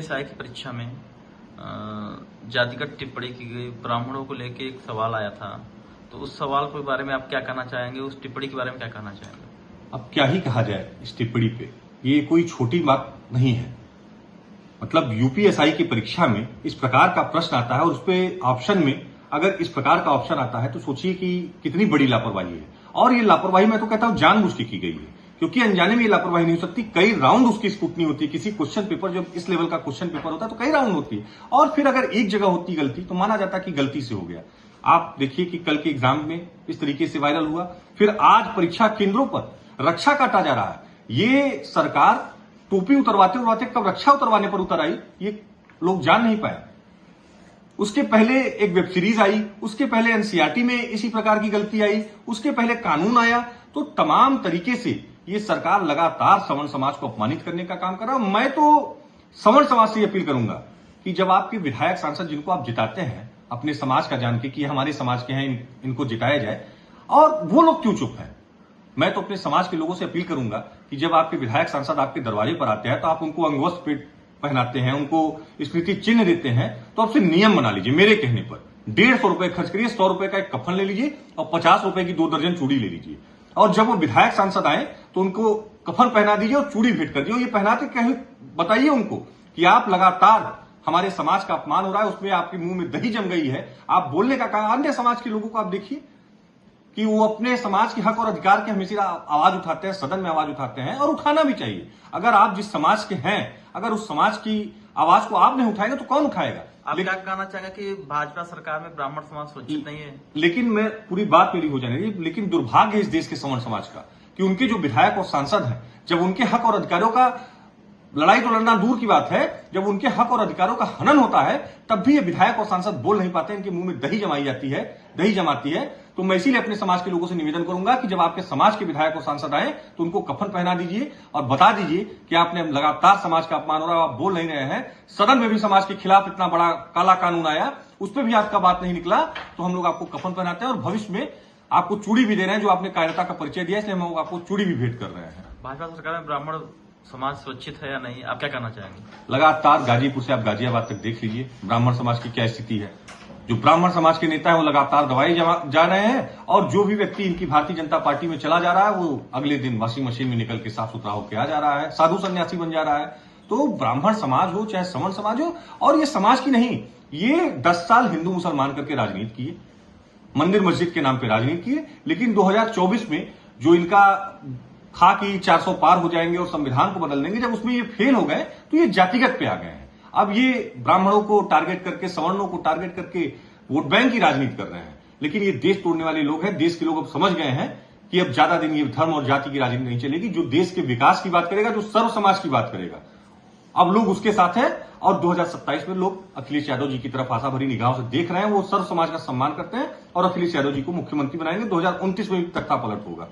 UPSI की परीक्षा में जातिगत टिप्पणी की गई, ब्राह्मणों को लेके एक सवाल आया था, तो उस सवाल के बारे में आप क्या कहना चाहेंगे? उस टिप्पणी के बारे में क्या कहना चाहेंगे? अब क्या ही कहा जाए इस टिप्पणी पे, ये कोई छोटी बात नहीं है। मतलब यूपीएसआई की परीक्षा में इस प्रकार का प्रश्न आता है और उस पे ऑप्शन में अगर इस प्रकार का ऑप्शन आता है तो सोचिए कि कितनी बड़ी लापरवाही है। और ये लापरवाही मैं तो कहता हूं जानबूझ के की गई है, क्योंकि अनजाने में ये लापरवाही नहीं हो सकती। कई राउंड उसकी स्क्रूटनी होती है। किसी क्वेश्चन पेपर, जब इस लेवल का क्वेश्चन पेपर होता है तो कई राउंड होती है, और फिर अगर एक जगह होती गलती तो माना जाता कि गलती से हो गया। आप देखिए कि कल के एग्जाम में इस तरीके से वायरल हुआ, फिर आज परीक्षा केंद्रों पर रक्षा काटा जा रहा है। ये सरकार टोपी उतरवाते उतरवाते कब रक्षा उतरवाने पर उतर आई, ये लोग जान नहीं पाए। उसके पहले एक वेब सीरीज आई, उसके पहले एनसीईआरटी में इसी प्रकार की गलती आई, उसके पहले कानून आया। तो तमाम तरीके से ये सरकार लगातार सवर्ण समाज को अपमानित करने का काम कर रहा है। मैं तो सवर्ण समाज से अपील करूंगा कि जब आपके विधायक सांसद जिनको आप जिताते हैं अपने समाज का जान के कि हमारे समाज के हैं, इनको जिताया जाए, और वो लोग क्यों चुप हैं? मैं तो अपने समाज के लोगों से अपील करूंगा कि जब आपके विधायक सांसद आपके दरवाजे पर आते हैं तो आप उनको अंगवस्त्र पहनाते हैं, उनको स्मृति चिन्ह देते हैं, तो आपसे नियम बना लीजिए। मेरे कहने पर 150 रुपए खर्च करिए, 100 रुपए का एक कफन ले लीजिए और 50 रुपए की 2 दर्जन चूड़ी ले लीजिए। और जब वो विधायक सांसद आए तो उनको कफन पहना दीजिए और चूड़ी भेंट कर दीजिए। ये पहनाते कहीं बताइए उनको कि आप लगातार हमारे समाज का अपमान हो रहा है, उसमें आपके मुंह में दही जम गई है। आप बोलने का कहा, अन्य समाज के लोगों को आप देखिए कि वो अपने समाज के हक और अधिकार के हमेशा आवाज उठाते हैं, सदन में आवाज उठाते हैं, और उठाना भी चाहिए। अगर आप जिस समाज के हैं, अगर उस समाज की आवाज को आप नहीं उठाएंगे तो कौन उठाएगा? आप क्या कहना चाहेंगे कि भाजपा सरकार में ब्राह्मण समाज सुरक्षित नहीं है? लेकिन मैं पूरी बात मेरी हो जाने दी। लेकिन दुर्भाग्य है इस देश के सवर्ण समाज का कि उनके जो विधायक और सांसद हैं, जब उनके हक और अधिकारों का लड़ाई तो लड़ना दूर की बात है, जब उनके हक और अधिकारों का हनन होता है तब भी ये विधायक और सांसद बोल नहीं पाते। इनके मुंह में दही जमाई जाती है, दही जमाती है। तो मैं इसीलिए अपने समाज के लोगों से निवेदन करूंगा कि जब आपके समाज के विधायक और सांसद आए तो उनको कफन पहना दीजिए और बता दीजिए कि आपने लगातार समाज का अपमान हो रहा है, आप बोल नहीं रहे हैं। सदन में भी समाज के खिलाफ इतना बड़ा काला कानून आया, उस पर भी आपका बात नहीं निकला, तो हम लोग आपको कफन पहनाते हैं और भविष्य में आपको चूड़ी भी दे रहे हैं। जो आपने कायरता का परिचय दिया, इसलिए हम आपको चूड़ी भी भेंट कर रहे हैं। भाजपा सरकार में ब्राह्मण समाज सुरक्षित है या नहीं, आप क्या कहना चाहेंगे? लगातार गाजीपुर से आप गाजियाबाद तक देख लीजिए ब्राह्मण समाज की क्या स्थिति है। जो ब्राह्मण समाज के नेता है वो लगातार दबाए जा रहे हैं, और जो भी व्यक्ति इनकी भारतीय जनता पार्टी में चला जा रहा है वो अगले दिन वॉशिंग मशीन में निकल के साफ सुथरा होकर आ जा रहा है, साधु सन्यासी बन जा रहा है। तो ब्राह्मण समाज हो चाहे सवर्ण समाज हो, और ये समाज की नहीं, ये 10 साल हिंदू मुसलमान करके राजनीति किए, मंदिर मस्जिद के नाम पे राजनीति किए। लेकिन 2024 में जो इनका था कि 400 पार हो जाएंगे और संविधान को बदल देंगे, जब उसमें ये फेल हो गए तो ये जातिगत पे आ गए हैं। अब ये ब्राह्मणों को टारगेट करके, सवर्णों को टारगेट करके वोट बैंक की राजनीति कर रहे हैं। लेकिन ये देश तोड़ने वाले लोग हैं। देश के लोग अब समझ गए हैं कि अब ज्यादा दिन ये धर्म और जाति की राजनीति नहीं चलेगी। जो देश के विकास की बात करेगा, जो सर्व समाज की बात करेगा, अब लोग उसके साथ हैं। और 2027 में लोग अखिलेश यादव जी की तरफ आशा भरी निगाहों से देख रहे हैं। वो सर्व समाज का सम्मान करते हैं और अखिलेश यादव जी को मुख्यमंत्री बनाएंगे। 2029 में तख्ता पलट होगा।